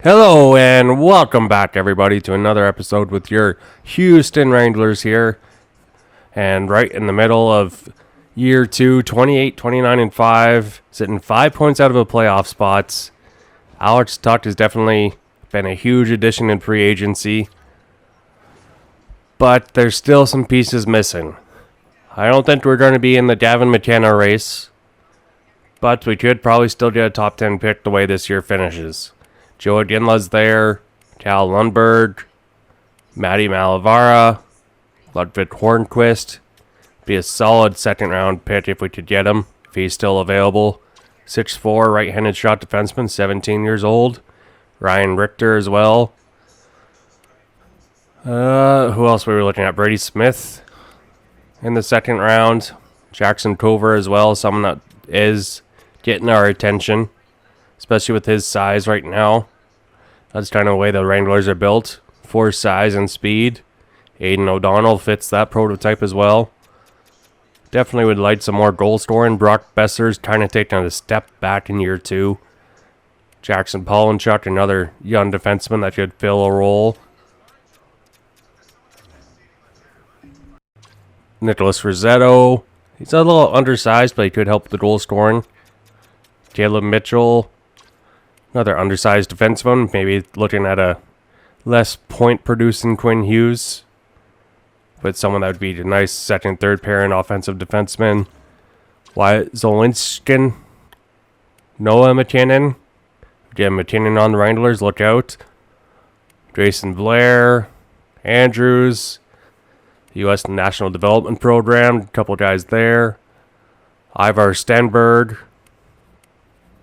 Hello and welcome back everybody to another episode with your Houston Wranglers here. And right in the middle of year 2, 28, 29, and 5, sitting 5 points out of a playoff spots. Alex Tuck has definitely been a huge addition in free agency, but there's still some pieces missing. I don't think we're going to be in the Gavin McKenna race, but we could probably still get a top 10 pick the way this year finishes. Joe Ginla's there, Cal Lundberg, Matty Malavara, Ludwig Hornquist. Be a solid second round pick if we could get him, if he's still available. 6'4", right-handed shot defenseman, 17 years old. Ryan Richter as well. Who else were we looking at? Brady Smith in the second round. Jackson Cover as well, someone that is getting our attention, especially with his size right now. That's kind of the way the Wranglers are built, for size and speed. Aiden O'Donnell fits that prototype as well. Definitely would like some more goal scoring. Brock Besser's kind of taking a step back in year 2. Jackson Pollinchuk, another young defenseman that could fill a role. Nicholas Rossetto. He's a little undersized, but he could help with the goal scoring. Caleb Mitchell. Another undersized defenseman, maybe looking at a less point-producing Quinn Hughes. But someone that would be a nice second, third pairing offensive defenseman. Wyatt Zolinskin. Noah McKinnon. Jim McKinnon on the Wranglers, look out. Jason Blair. Andrews. U.S. National Development Program, a couple guys there. Ivar Stenberg.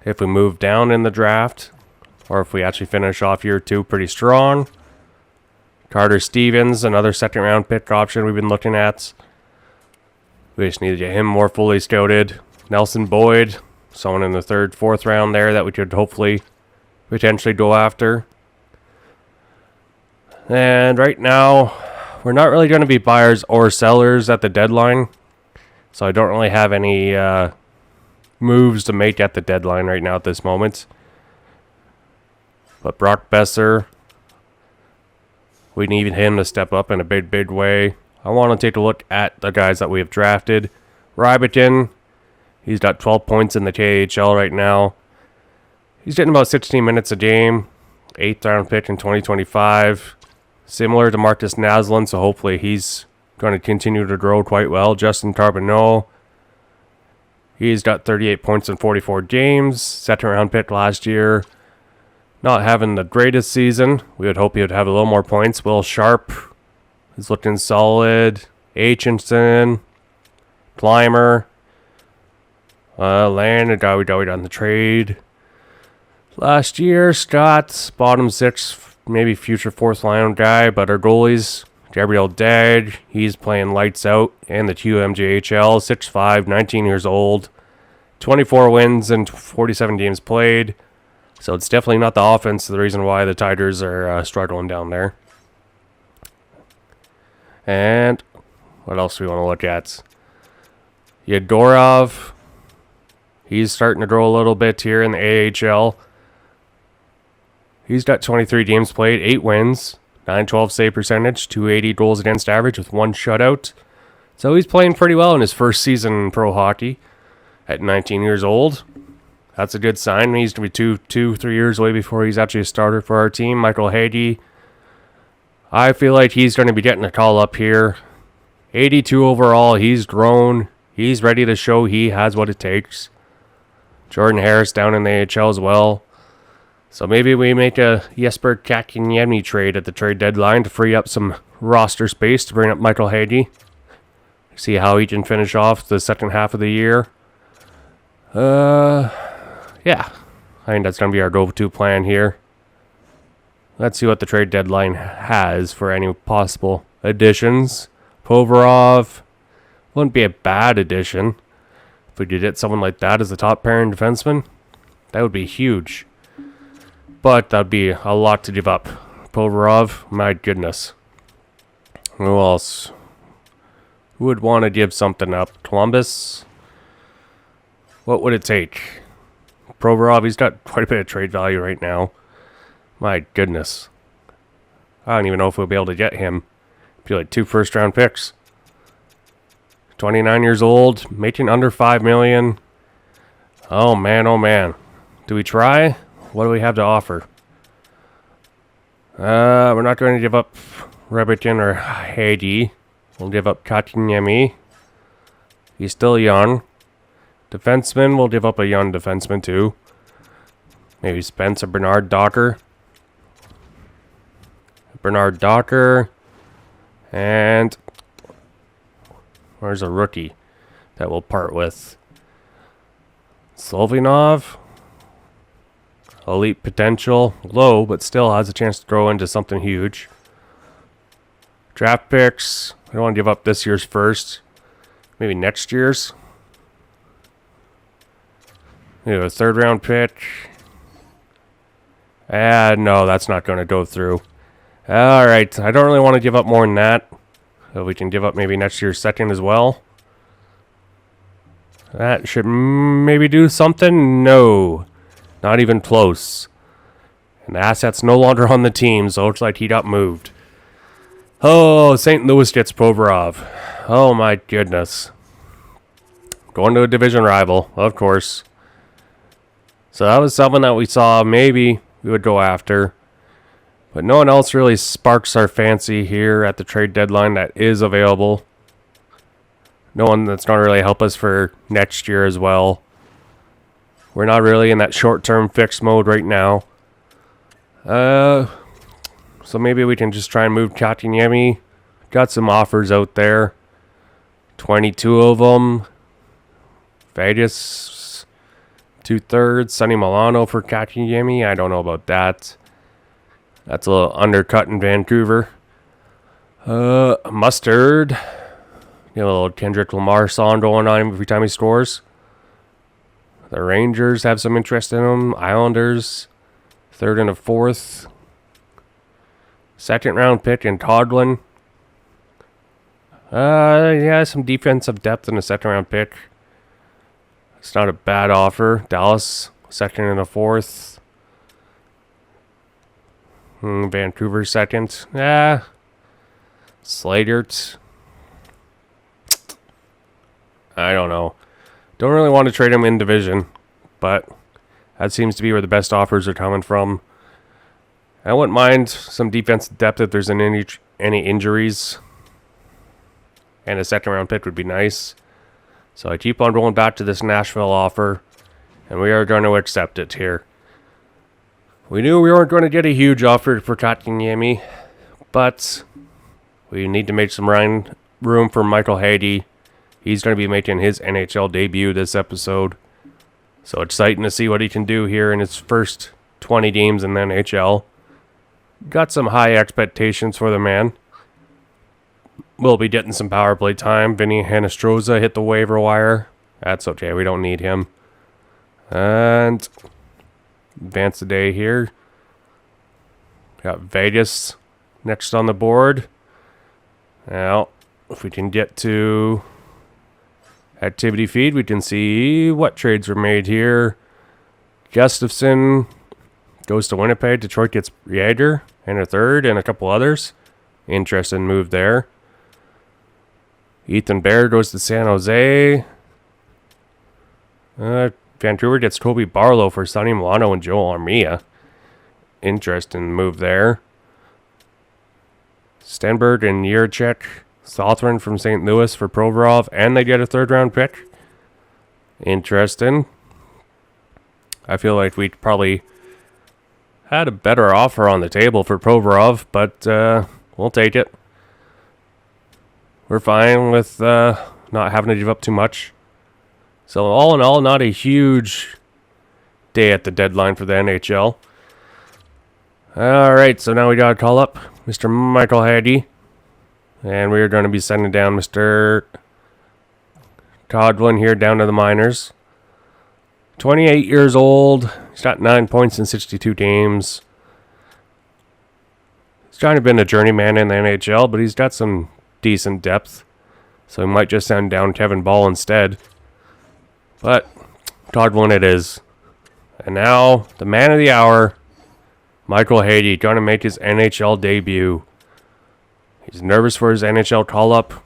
If we move down in the draft, or if we actually finish off year 2 pretty strong. Carter Stevens, another second round pick option we've been looking at. We just need to get him more fully scouted. Nelson Boyd, someone in the third, fourth round there that we could hopefully potentially go after. And right now, we're not really going to be buyers or sellers at the deadline, so I don't really have any moves to make at the deadline right now at this moment. But Brock Besser, we need him to step up in a big way. I want to take a look at the guys that we have drafted. Rybikin, he's got 12 points in the KHL right now. He's getting about 16 minutes a game. 8th round pick in 2025. Similar to Marcus Naslund, so hopefully he's going to continue to grow quite well. Justin Carbonneau, he's got 38 points in 44 games. Second round pick last year. Not having the greatest season. We would hope he would have a little more points. Will Sharp is looking solid. Aitchison. Clymer. Land, a guy we got on the trade last year. Scott, bottom 6, maybe future 4th line guy. But our goalies, Gabriel Dagg, he's playing lights out in the QMJHL, 6'5", 19 years old, 24 wins and 47 games played. So it's definitely not the offense, the reason why the Tigers are struggling down there. And what else do we want to look at? Yegorov, he's starting to grow a little bit here in the AHL. He's got 23 games played, 8 wins. 912 save percentage, 280 goals against average with 1 shutout. So he's playing pretty well in his first season in pro hockey at 19 years old. That's a good sign. He's going to be 3 years away before he's actually a starter for our team. Michael Hagee, I feel like he's going to be getting a call up here. 82 overall. He's grown. He's ready to show he has what it takes. Jordan Harris down in the AHL as well. So maybe we make a Jesper Kakiniemi trade at the trade deadline to free up some roster space to bring up Michael Hagee. See how he can finish off the second half of the year. Yeah. I think that's going to be our go-to plan here. Let's see what the trade deadline has for any possible additions. Povarov wouldn't be a bad addition. If we could get someone like that as the top pairing defenseman, that would be huge. But that would be a lot to give up. Povarov, my goodness. Who else? Who would want to give something up? Columbus? What would it take? Provorov, he's got quite a bit of trade value right now. My goodness. I don't even know if we'll be able to get him. Be like 2 first-round picks. 29 years old, making under $5 million. Oh man, oh man. Do we try? What do we have to offer? We're not going to give up Rebikin or Haiti. We'll give up Katiniemi. He's still young. Defenseman, we'll give up a young defenseman too. Maybe Spencer Bernard Docker. Bernard Docker. And where's a rookie that we'll part with? Slovinov. Elite potential. Low, but still has a chance to grow into something huge. Draft picks. I don't want to give up this year's first. Maybe next year's. Maybe a 3rd round pick. No, that's not going to go through. Alright, I don't really want to give up more than that. So we can give up maybe next year's 2nd as well. That should maybe do something? No. Not even close. And the asset's no longer on the team, so it looks like he got moved. Oh, St. Louis gets Provorov. Oh my goodness. Going to a division rival, of course. So that was someone that we saw maybe we would go after. But no one else really sparks our fancy here at the trade deadline that is available. No one that's not really help us for next year as well. We're not really in that short-term fix mode right now. So maybe we can just try and move Katiniemi. Got some offers out there. 22 of them. Vegas, 2/3. Sonny Milano for Katiniemi. I don't know about that. That's a little undercut in Vancouver. Mustard. Get a little Kendrick Lamar song going on every time he scores. The Rangers have some interest in him. Islanders, 3rd and a 4th. 2nd round pick in Coghlan. Yeah, some defensive depth in the 2nd round pick. It's not a bad offer. Dallas, 2nd and a 4th. Vancouver 2nd. Yeah. Slatert. I don't know. Don't really want to trade him in division, but that seems to be where the best offers are coming from. I wouldn't mind some defensive depth if there's any injuries. And a 2nd round pick would be nice. So I keep on going back to this Nashville offer, and we are going to accept it here. We knew we weren't going to get a huge offer for Katiniemi, but we need to make some room for Michael Haiti. He's going to be making his NHL debut this episode. So exciting to see what he can do here in his first 20 games in the NHL. Got some high expectations for the man. We'll be getting some power play time. Vinny Hanastroza hit the waiver wire. That's okay, we don't need him. And advance the day here. Got Vegas next on the board. Now, if we can get to activity feed, we can see what trades were made here. Gustafson goes to Winnipeg. Detroit gets Yager and a 3rd and a couple others. Interesting move there. Ethan Bear goes to San Jose. Vancouver gets Kobe Barlow for Sonny Milano and Joel Armia. Interesting move there. Stenberg and Yurchek. Southern from St. Louis for Provorov, and they get a 3rd round pick. Interesting. I feel like we probably had a better offer on the table for Provorov, but we'll take it. We're fine with not having to give up too much. So all in all, not a huge day at the deadline for the NHL. All right, so now we got to call up Mr. Michael Haiti. And we're going to be sending down Mr. Coghlan here down to the minors. 28 years old. He's got 9 points in 62 games. He's kind of been a journeyman in the NHL, but he's got some decent depth. So we might just send down Kevin Ball instead. But Coghlan it is. And now, the man of the hour, Michael Hady going to make his NHL debut. He's nervous for his NHL call-up,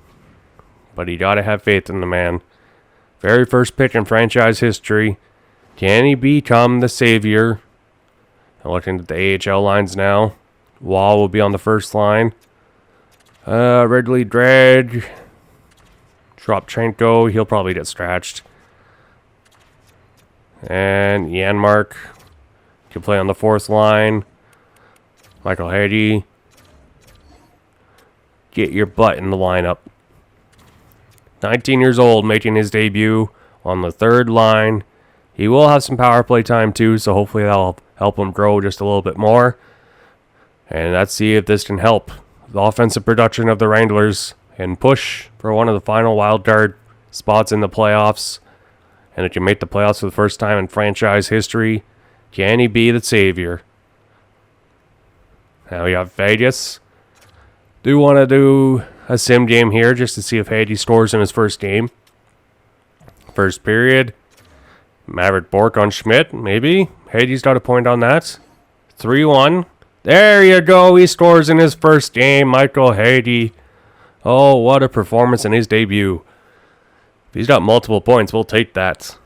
but he got to have faith in the man. Very first pick in franchise history. Can he become the savior? I'm looking at the AHL lines now. Wall will be on the first line. Ridley Dredd. Tropchenko, he'll probably get scratched. And Janmark can play on the fourth line. Michael Hady. Get your butt in the lineup. 19 years old, making his debut on the third line. He will have some power play time too, so hopefully that'll help him grow just a little bit more. And let's see if this can help the offensive production of the Wranglers and push for one of the final wild card spots in the playoffs. And it can make the playoffs for the first time in franchise history. Can he be the savior? Now we have Vegas. Do want to do a sim game here just to see if Hady scores in his first game. First period. Maverick Bork on Schmidt, maybe. Hady's got a point on that. 3-1. There you go. He scores in his first game. Michael Hady. Oh, what a performance in his debut. If he's got multiple points, we'll take that.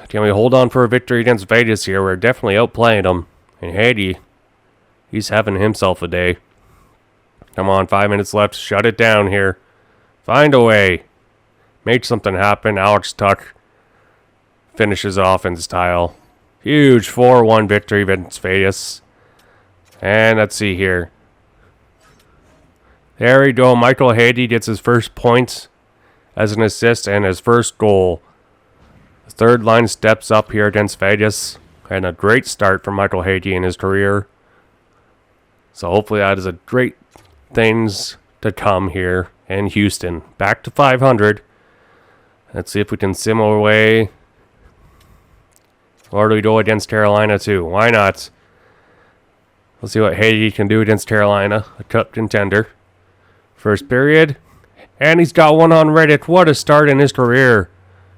Can we hold on for a victory against Vegas here? We're definitely outplaying them. And Hady, he's having himself a day. Come on, 5 minutes left. Shut it down here. Find a way. Make something happen. Alex Tuck finishes off in style. Huge 4-1 victory against Vegas. And let's see here. There we go. Michael Hady gets his first point as an assist and his first goal. The third line steps up here against Vegas. And a great start for Michael Hady in his career. So hopefully that is a great things to come here in Houston. Back to 500. Let's see if we can sim our way. Or do we go against Carolina too? Why not? Let's see what Hady can do against Carolina, a cup contender. First period. And he's got one on Reddit. What a start in his career.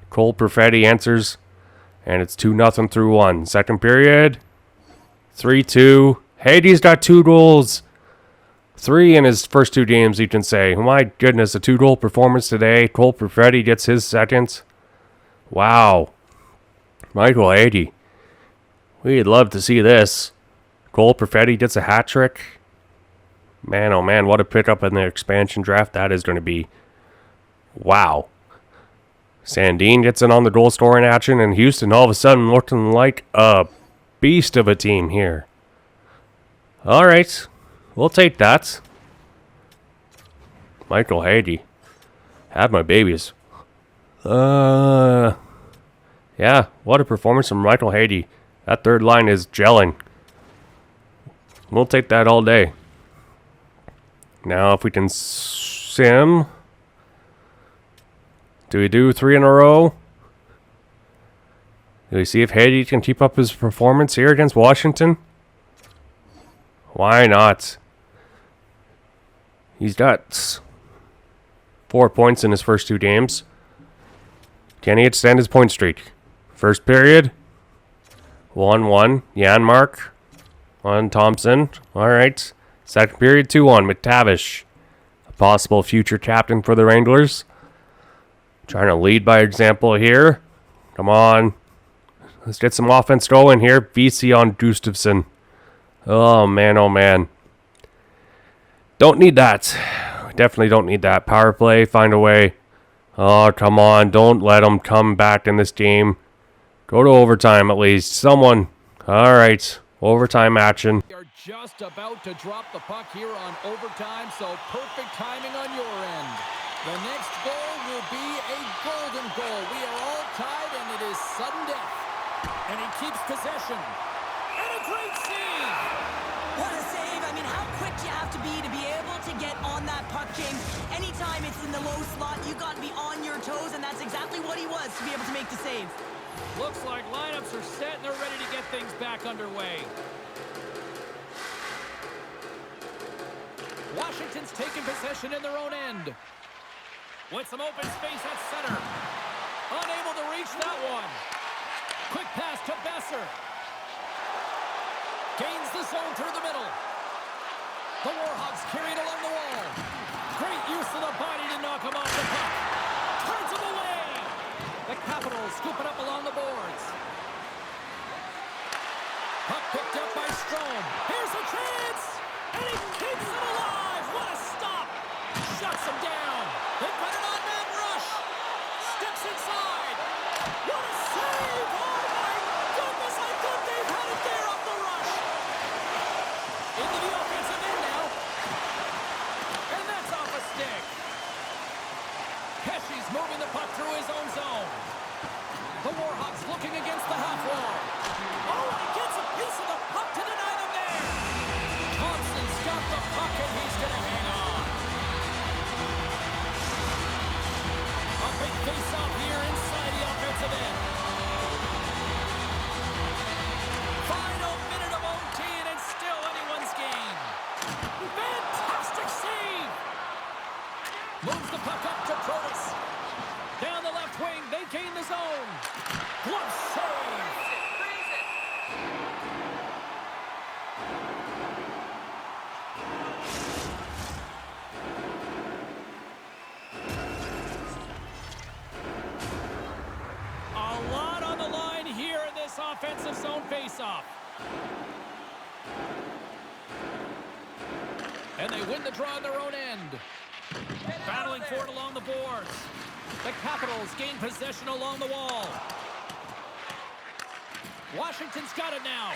Cole Perfetti answers. And it's 2-0 through 1. Second period. 3-2. Hady's got 2 goals. 3 in his first 2 games, you can say. My goodness, a 2-goal performance today. Cole Perfetti gets his second. Wow. Michael Hady. We'd love to see this. Cole Perfetti gets a hat trick. Man, oh man, what a pickup in the expansion draft that is going to be. Wow. Sandin gets in on the goal scoring action, and Houston all of a sudden looking like a beast of a team here. All right. We'll take that. Michael Hady. Have my babies. Yeah, what a performance from Michael Hady. That third line is gelling. We'll take that all day. Now, if we can sim. Do we do 3 in a row? Do we see if Hady can keep up his performance here against Washington? Why not? He's got 4 points in his first 2 games. Can he extend his point streak? First period. 1-1. Janmark on Thompson. All right. Second period, 2-1. McTavish. A possible future captain for the Wranglers. Trying to lead by example here. Come on. Let's get some offense going here. VC on Gustafsson. Oh, man, oh, man. Don't need that. Definitely don't need that. Power play, find a way. Oh, come on. Don't let them come back in this game. Go to overtime at least. Someone. All right. Overtime action. You're just about to drop the puck here on overtime, so perfect timing on your end. The next goal will be a golden goal. We are all tied, and it is sudden death. And he keeps possession. And a great save! What a save. I mean, how quick do you have to be able to get on that puck, James? Anytime it's in the low slot, you got to be on your toes, and that's exactly what he was to be able to make the save. Looks like lineups are set, and they're ready to get things back underway. Washington's taking possession in their own end. With some open space at center. Unable to reach that one. Quick pass to Besser. Gains the zone through the middle. The Warhawks carried along the wall. Great use of the body to knock him off the puck. Turns him away. The Capitals scoop it up along the boards. Puck picked up by Strome. Here's a chance. And he keeps it alive. What a stop. Shuts him down. They put it on man rush. Steps inside. What a save. Oh my goodness. I thought they had it there off the rush. Into the offensive end now. And that's off a stick. Pesci's moving the puck through his own zone. The Warhawks looking against the half wall. Oh, and he gets a piece of the puck to deny them there. Thompson's got the puck and he's going to hang on. A big face-off here inside the offensive end. Final minute of OT and it's still anyone's game. Fantastic save. Moves the puck up to Protas. Down the left wing, they gain the zone. Glove save. A lot on the line here in this offensive zone faceoff. And they win the draw on their own end. Battling for it along the boards. The Capitals gain possession along the wall. Washington's got it now.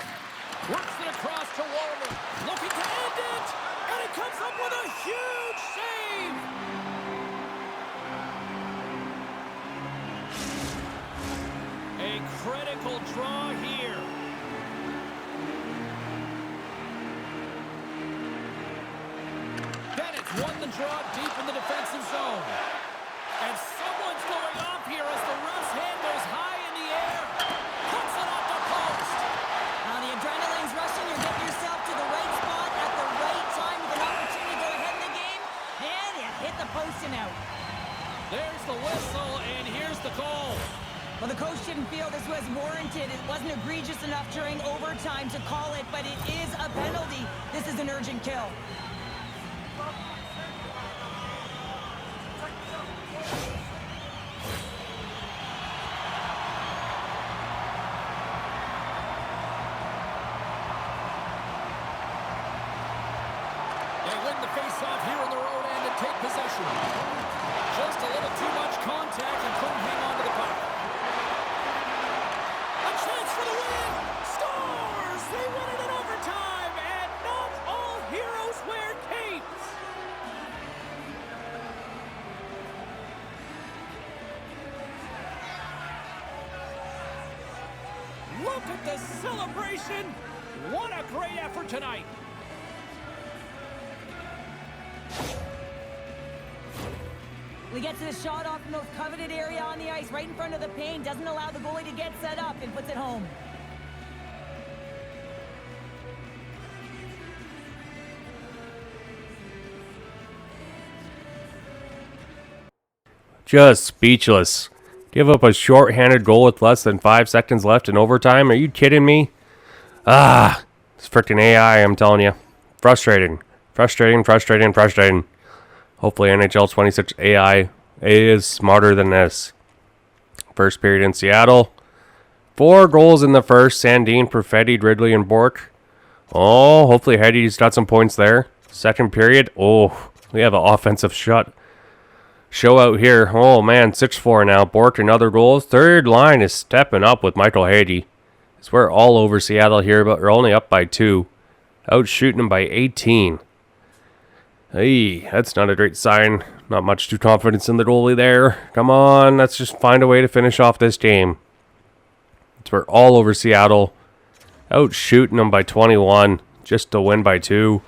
Works it across to Warner. Looking to end it. And he comes up with a huge save. A critical draw here. Bennett's won the draw deep in the defensive zone. And someone's going off here as the ref's hand goes high in the air. Puts it off the post. Now the adrenaline's rushing. You're getting yourself to the right spot at the right time with an opportunity to go ahead in the game. And you hit the post and out. There's the whistle, and here's the call. Well, the coach didn't feel this was warranted. It wasn't egregious enough during overtime to call it, but it is a penalty. This is an urgent kill. They win the face-off here in their own end and take possession. Just a little too much contact and couldn't hang on to the puck. A chance for the win! Scores! They win it in overtime, and not all heroes wear capes! Look at the celebration! What a great effort tonight! We get to the shot off the most coveted area on the ice, right in front of the paint. Doesn't allow the goalie to get set up and puts it home. Just speechless. Give up a short-handed goal with less than 5 seconds left in overtime? Are you kidding me? It's freaking AI, I'm telling you. Frustrating. Frustrating. Hopefully NHL26 AI is smarter than this. First period in Seattle. 4 goals in the first. Sandin, Perfetti, Ridley, and Bork. Oh, hopefully Heddy's got some points there. Second period. Oh, we have an offensive show out here. Oh, man, 6-4 now. Bork, another goal. Third line is stepping up with Michael Hedy. We're all over Seattle here, but we're only up by 2. Out shooting them by 18. Hey, that's not a great sign. Not much too confidence in the goalie there. Come on, let's just find a way to finish off this game. We're all over Seattle. Out shooting them by 21, just to win by 2.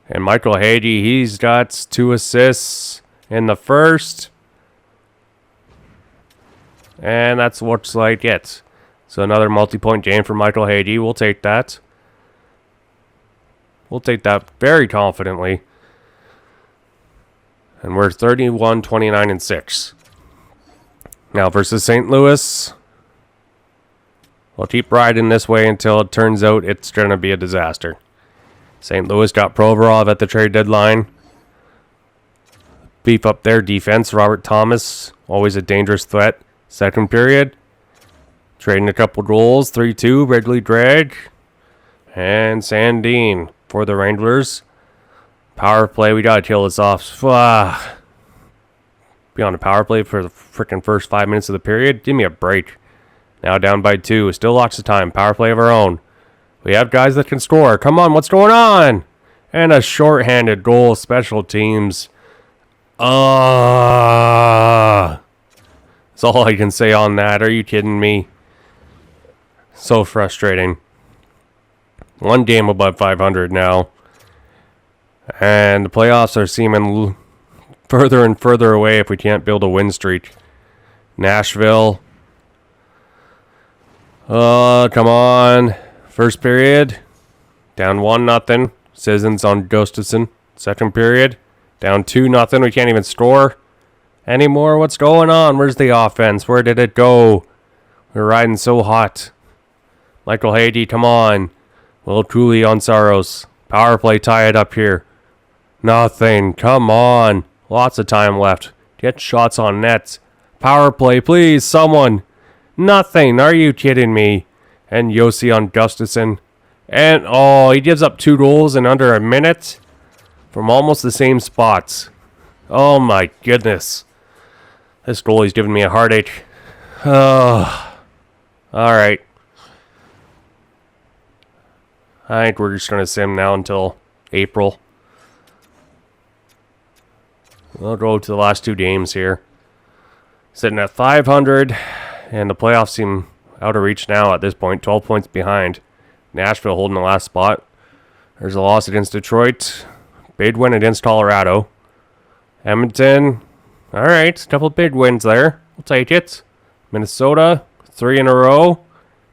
And Michael Hedy, he's got 2 assists in the first. And that's what's like it. So another multi-point game for Michael Hedy. We'll take that. We'll take that very confidently. And we're 31, 29, and 6. Now versus St. Louis. We'll keep riding this way until it turns out it's going to be a disaster. St. Louis got Provorov at the trade deadline. Beef up their defense. Robert Thomas, always a dangerous threat. Second period. Trading a couple goals. 3-2. Wrigley Drag. And Sandine for the Wranglers. Power play. We got to kill this off. Be on a power play for the freaking first 5 minutes of the period. Give me a break. Now down by 2. Still lots of time. Power play of our own. We have guys that can score. Come on, what's going on? And a shorthanded goal. Special teams. That's all I can say on that. Are you kidding me? So frustrating. One game above 500 now. And the playoffs are seeming further and further away if we can't build a win streak. Nashville. Come on. First period. Down 1-0. Citizens on Gustafson. Second period. Down 2-0. We can't even score anymore. What's going on? Where's the offense? Where did it go? We're riding so hot. Michael Hagee, come on. Will Cooley on Saros. Power play, tie it up here. Nothing. Come on. Lots of time left. Get shots on nets. Power play, please, someone. Nothing. Are you kidding me? And Yossi on Gustafson. And, he gives up 2 goals in under a minute from almost the same spots. Oh, my goodness. This goalie's giving me a heartache. Oh. All right. I think we're just going to sim now until April. We'll go to the last 2 games here. Sitting at 500, and the playoffs seem out of reach now at this point. 12 points behind. Nashville holding the last spot. There's a loss against Detroit. Big win against Colorado. Edmonton. All right, a couple of big wins there. We'll take it. Minnesota, 3 in a row.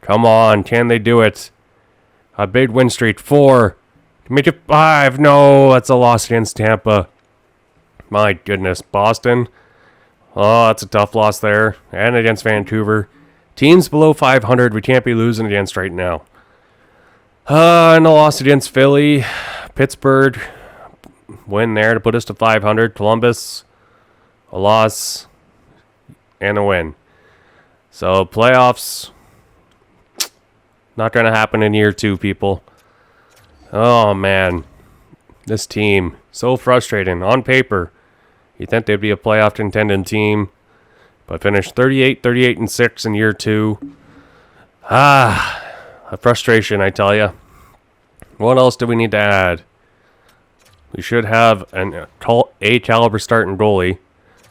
Come on, can they do it? A big win streak. 4. Make it 5. No, that's a loss against Tampa. My goodness. Boston. Oh, that's a tough loss there. And against Vancouver. Teams below 500 we can't be losing against right now. And a loss against Philly. Pittsburgh. Win there to put us to 500. Columbus. A loss. And a win. So, playoffs. Not going to happen in year 2, people. Oh, man. This team. So frustrating. On paper, you think they'd be a playoff contending team. But finished 38-6 in year 2. A frustration, I tell you. What else do we need to add? We should have an A-caliber starting goalie.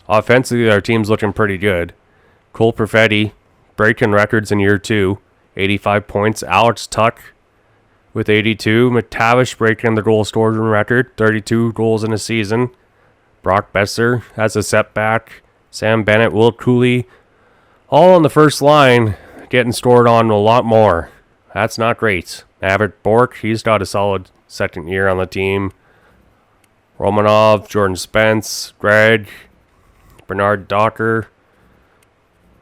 Offensively, our team's looking pretty good. Cole Perfetti, breaking records in year 2. 85 points. Alex Tuck with 82. McTavish breaking the goal scoring record. 32 goals in a season. Brock Besser has a setback. Sam Bennett, Will Cooley, all on the first line, getting scored on a lot more. That's not great. Abbott Bork, he's got a solid second year on the team. Romanov, Jordan Spence, Greg, Bernard Docker,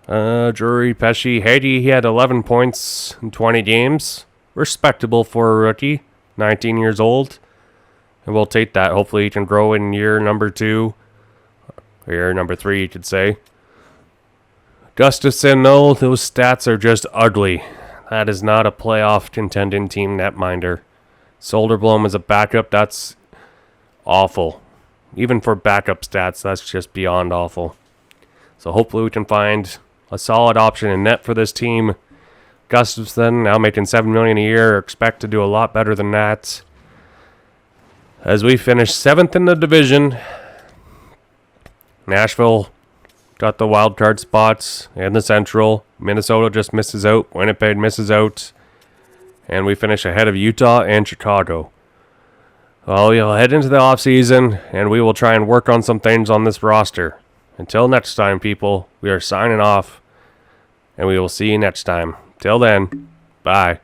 Drury, Pesci, Hagee, he had 11 points in 20 games. Respectable for a rookie, 19 years old. And we'll take that. Hopefully he can grow in year number 2. Or year number 3, you could say. Gustafson, no, those stats are just ugly. That is not a playoff contending team netminder. Soderblom as a backup, that's awful. Even for backup stats, that's just beyond awful. So hopefully we can find a solid option in net for this team. Gustafson, now making $7 million a year, expect to do a lot better than that. As we finish 7th in the division, Nashville got the wild card spots in the Central. Minnesota just misses out. Winnipeg misses out. And we finish ahead of Utah and Chicago. Well, we'll head into the offseason, and we will try and work on some things on this roster. Until next time, people, we are signing off, and we will see you next time. Till then, bye.